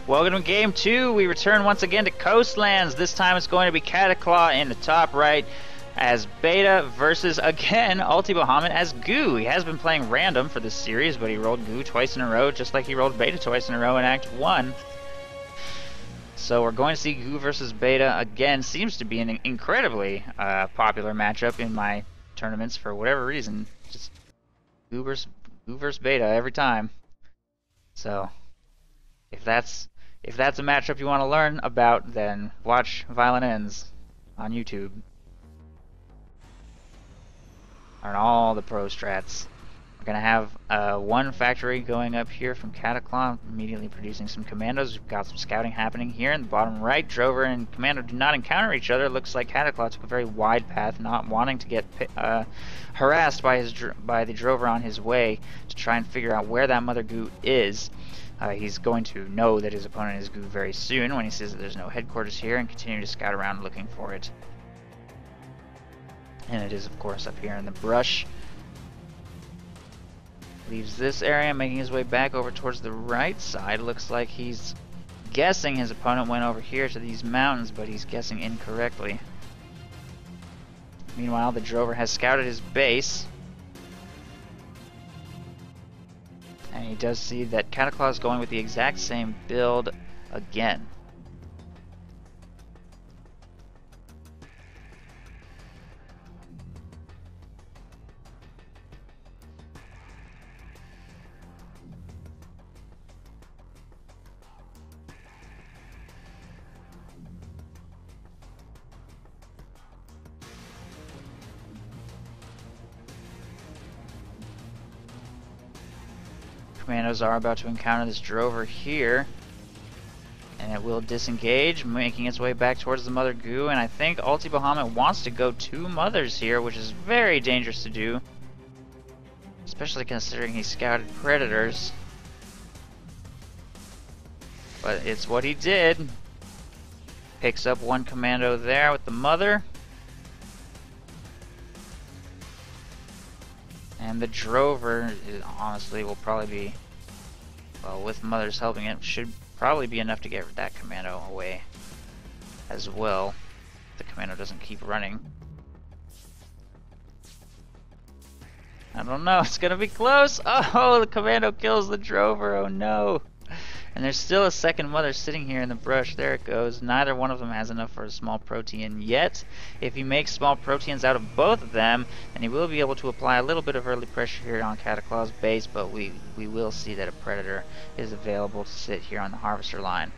Welcome to Game 2. We return once again to Coastlands. This time it's going to be Cataclaw in the top right as Beta versus, again, Ultibahamut as Goo. He has been playing random for this series, but he rolled Goo twice in a row, just like he rolled Beta twice in a row in Act 1. So we're going to see Goo versus Beta again. Seems to be an incredibly popular matchup in my tournaments for whatever reason. Just Goo versus Beta every time. So if that's a matchup you want to learn about, then watch Violent Ends on YouTube. Learn all the pro strats. We're going to have one factory going up here from Cataclaw, immediately producing some commandos. We've got some scouting happening here in the bottom right. Drover and Commando do not encounter each other. Looks like Cataclaw took a very wide path, not wanting to get harassed by the Drover on his way to try and figure out where that Mother Goo is. He's going to know that his opponent is Goo very soon when he sees that there's no headquarters here, and continue to scout around looking for it. And it is, of course, up here in the brush. Leaves this area, making his way back over towards the right side. Looks like he's guessing his opponent went over here to these mountains, but he's guessing incorrectly. Meanwhile, the Drover has scouted his base. And he does see that Cataclaw is going with the exact same build again. Commandos are about to encounter this Drover here, and it will disengage, making its way back towards the Mother Goo. And I think Ultibahamut wants to go two mothers here, which is very dangerous to do, especially considering he scouted predators. But it's what he did. Picks up one commando there with the Mother. And the Drover, honestly, will probably be, well, with Mothers helping it, should probably be enough to get that commando away as well. The commando doesn't keep running. I don't know, it's gonna be close! Oh, the commando kills the Drover, oh no! And there's still a second Mother sitting here in the brush. There it goes. Neither one of them has enough for a small protean yet. If he makes small proteans out of both of them, then he will be able to apply a little bit of early pressure here on Cataclaw's base, but we will see that a Predator is available to sit here on the Harvester line.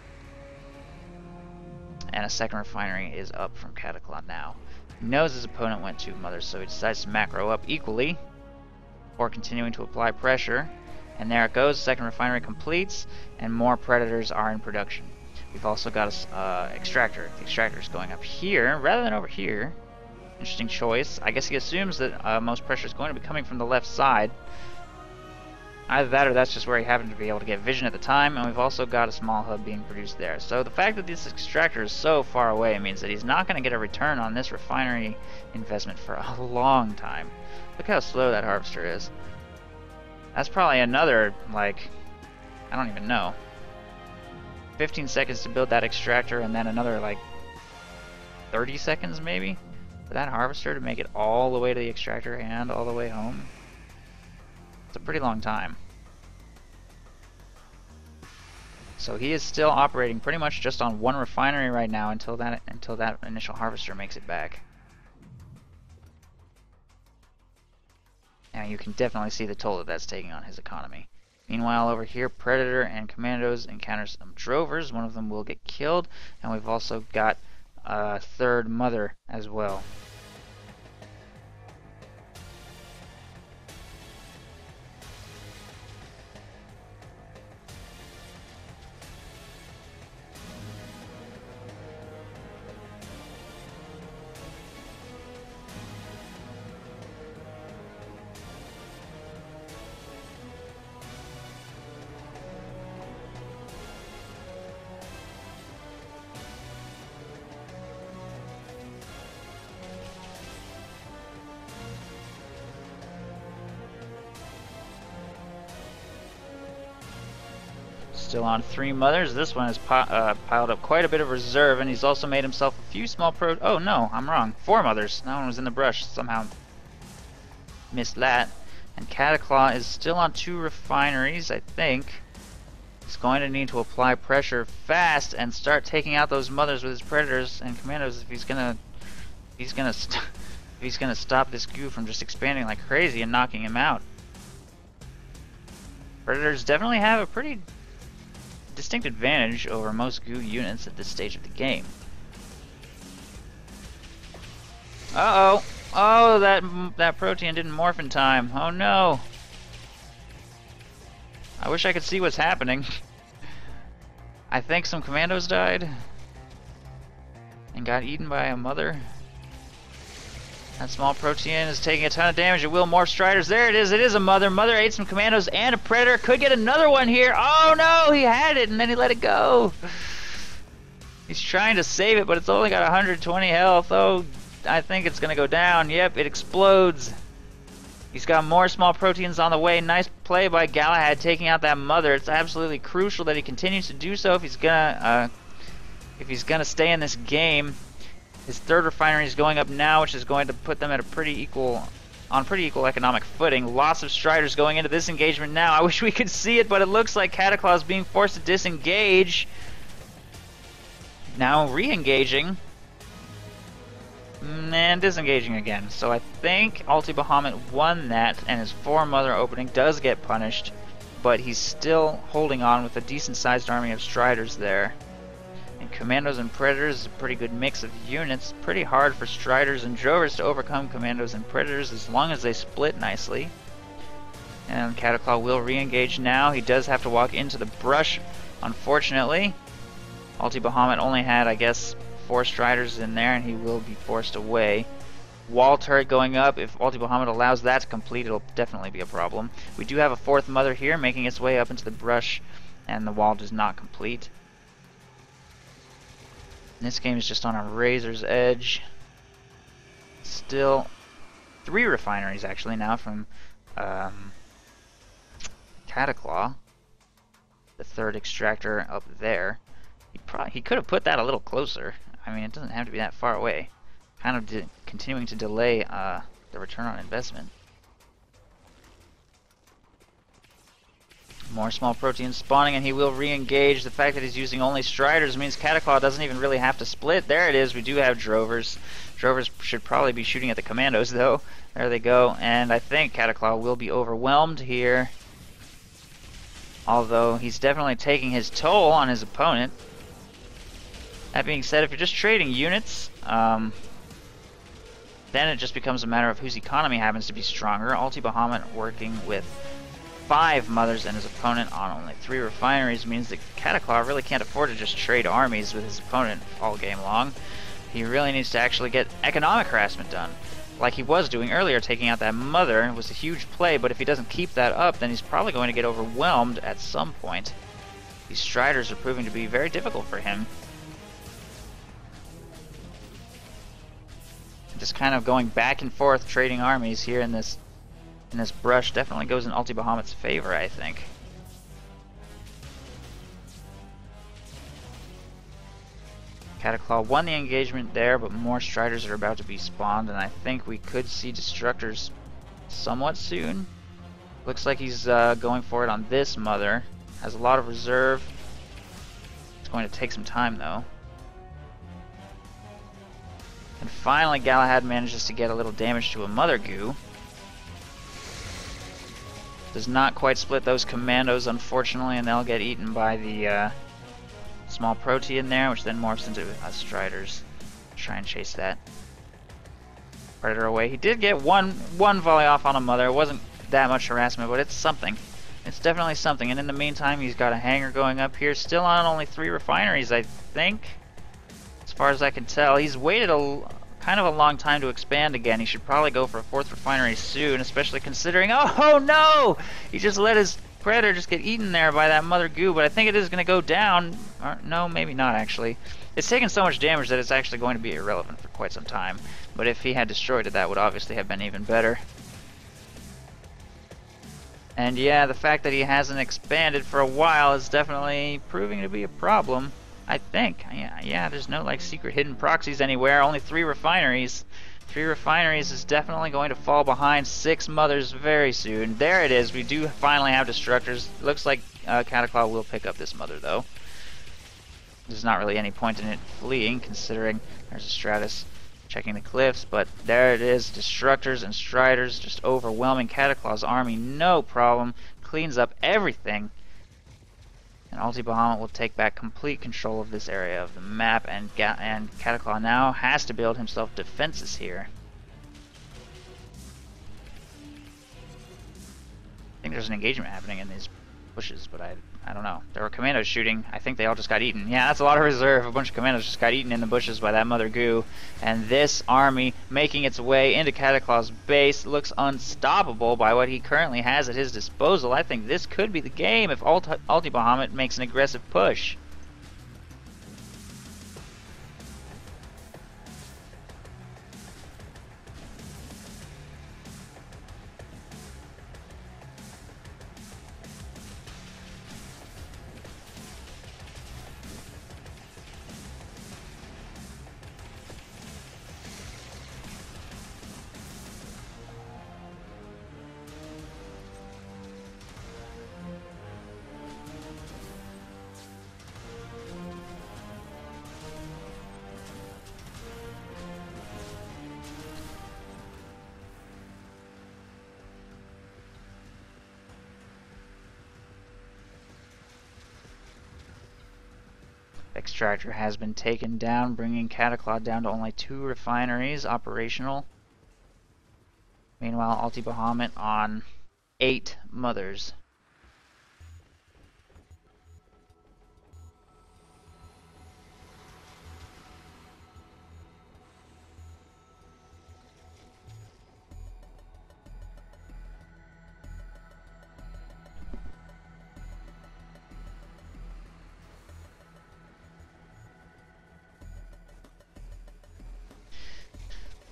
And a second refinery is up from Cataclaw now. He knows his opponent went two Mothers, so he decides to macro up equally, or continuing to apply pressure. And there it goes, second refinery completes, and more Predators are in production. We've also got a extractor. The extractor is going up here rather than over here. Interesting choice. I guess he assumes that most pressure is going to be coming from the left side. Either that or that's just where he happened to be able to get vision at the time, and we've also got a small hub being produced there. So the fact that this extractor is so far away means that he's not going to get a return on this refinery investment for a long time. Look how slow that Harvester is. That's probably another, like, I don't even know, 15 seconds to build that extractor, and then another, like, 30 seconds maybe for that Harvester to make it all the way to the extractor and all the way home. It's a pretty long time. So he is still operating pretty much just on one refinery right now until that initial Harvester makes it back. And you can definitely see the toll that that's taking on his economy. Meanwhile, over here, Predator and Commandos encounter some Drovers. One of them will get killed, and we've also got a third Mother as well. Still on 3 mothers. This one has piled up quite a bit of reserve, and he's also made himself a few small oh no, I'm wrong. 4 mothers. That one was in the brush. Somehow missed that. And Cataclaw is still on 2 refineries, I think. He's going to need to apply pressure fast and start taking out those mothers with his predators and commandos if he's gonna stop this goo from just expanding like crazy and knocking him out. Predators definitely have a pretty distinct advantage over most goo units at this stage of the game. Uh-oh. Oh, that protein didn't morph in time. Oh no. I wish I could see what's happening. I think some commandos died and got eaten by a mother. That small protein is taking a ton of damage. It will morph striders. There it is. It is a mother. Mother ate some commandos and a predator. Could get another one here. Oh no, he had it and then he let it go. He's trying to save it, but it's only got 120 health. Oh, I think it's going to go down. Yep, it explodes. He's got more small proteins on the way. Nice play by Galahad taking out that mother. It's absolutely crucial that he continues to do so if he's gonna stay in this game. His 3rd refinery is going up now, which is going to put them at a pretty equal economic footing. Lots of striders going into this engagement now. I wish we could see it, but it looks like Cataclaw is being forced to disengage. Now re-engaging. And disengaging again. So I think Ultibahamut won that, and his 4 mother opening does get punished, but he's still holding on with a decent sized army of striders there. And commandos and predators is a pretty good mix of units. Pretty hard for striders and drovers to overcome commandos and predators as long as they split nicely. And Cataclaw will re-engage now. He does have to walk into the brush, unfortunately. Ultibahamut only had, I guess, 4 striders in there, and he will be forced away. Wall turret going up. If Ultibahamut allows that to complete, it'll definitely be a problem. We do have a 4th mother here making its way up into the brush, and the wall does not complete. And this game is just on a razor's edge. Still 3 refineries actually now from Cataclaw. The 3rd extractor up there. He could have put that a little closer. I mean, it doesn't have to be that far away. Kind of continuing to delay the return on investment. More small proteins spawning, and he will re-engage. The fact that he's using only striders means Cataclaw doesn't even really have to split. There it is. We do have drovers. Drovers should probably be shooting at the commandos, though. There they go. And I think Cataclaw will be overwhelmed here. Although he's definitely taking his toll on his opponent. That being said, if you're just trading units, then it just becomes a matter of whose economy happens to be stronger. Ultibahamut working with 5 mothers and his opponent on only 3 refineries means that Cataclaw really can't afford to just trade armies with his opponent all game long. He really needs to actually get economic harassment done. Like he was doing earlier, taking out that mother was a huge play, but if he doesn't keep that up, then he's probably going to get overwhelmed at some point. These striders are proving to be very difficult for him. Just kind of going back and forth trading armies here in this brush definitely goes in Ultibahamut's favor, I think. Cataclaw won the engagement there, but more striders are about to be spawned, and I think we could see destructors somewhat soon. Looks like he's going for it on this mother. Has a lot of reserve. It's going to take some time though. And finally Galahad manages to get a little damage to a mother goo. Does not quite split those commandos, unfortunately, and they'll get eaten by the small protein there, which then morphs into striders. Try and chase that predator away. He did get one volley off on a mother. It wasn't that much harassment, but it's something. It's definitely something. And in the meantime, he's got a hangar going up here, still on only 3 refineries, I think. As far as I can tell, he's waited kind of a long time to expand again. He should probably go for a 4th refinery soon, especially considering, oh no! He just let his predator just get eaten there by that mother goo, but I think it is going to go down. Or, no, maybe not actually. It's taken so much damage that it's actually going to be irrelevant for quite some time. But if he had destroyed it, that would obviously have been even better. And yeah, the fact that he hasn't expanded for a while is definitely proving to be a problem, I think. Yeah, there's no like secret hidden proxies anywhere, only 3 refineries. 3 refineries is definitely going to fall behind 6 mothers very soon. There it is, we do finally have destructors. Looks like Cataclaw will pick up this mother though. There's not really any point in it fleeing, considering there's a Stratus checking the cliffs, but there it is. Destructors and Striders just overwhelming Cataclaw's army, no problem. Cleans up everything. And Ultibahamut will take back complete control of this area of the map, and Cataclaw now has to build himself defenses here. I think there's an engagement happening in these bushes, but I don't know. There were commandos shooting. I think they all just got eaten. Yeah, that's a lot of reserve. A bunch of commandos just got eaten in the bushes by that Mother Goo. And this army making its way into Cataclaw's base looks unstoppable by what he currently has at his disposal. I think this could be the game if Ultibahamut makes an aggressive push. Extractor has been taken down, bringing Cataclaw down to only 2 refineries operational. Meanwhile, Ultibahamut on 8 mothers.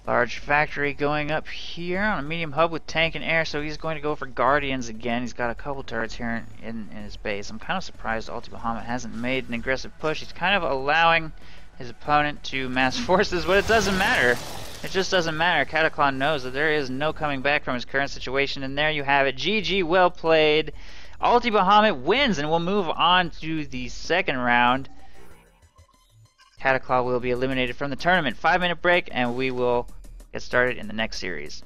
Large factory going up here on a medium hub with tank and air, so he's going to go for Guardians again. He's got a couple turrets here in his base. I'm kind of surprised Ultibahamut hasn't made an aggressive push. He's kind of allowing his opponent to mass forces, but it doesn't matter. It just doesn't matter. Cataclaw knows that there is no coming back from his current situation, and there you have it. GG, well played. Ultibahamut wins, and we'll move on to the second round. Cataclaw will be eliminated from the tournament. 5-minute break, and we will get started in the next series.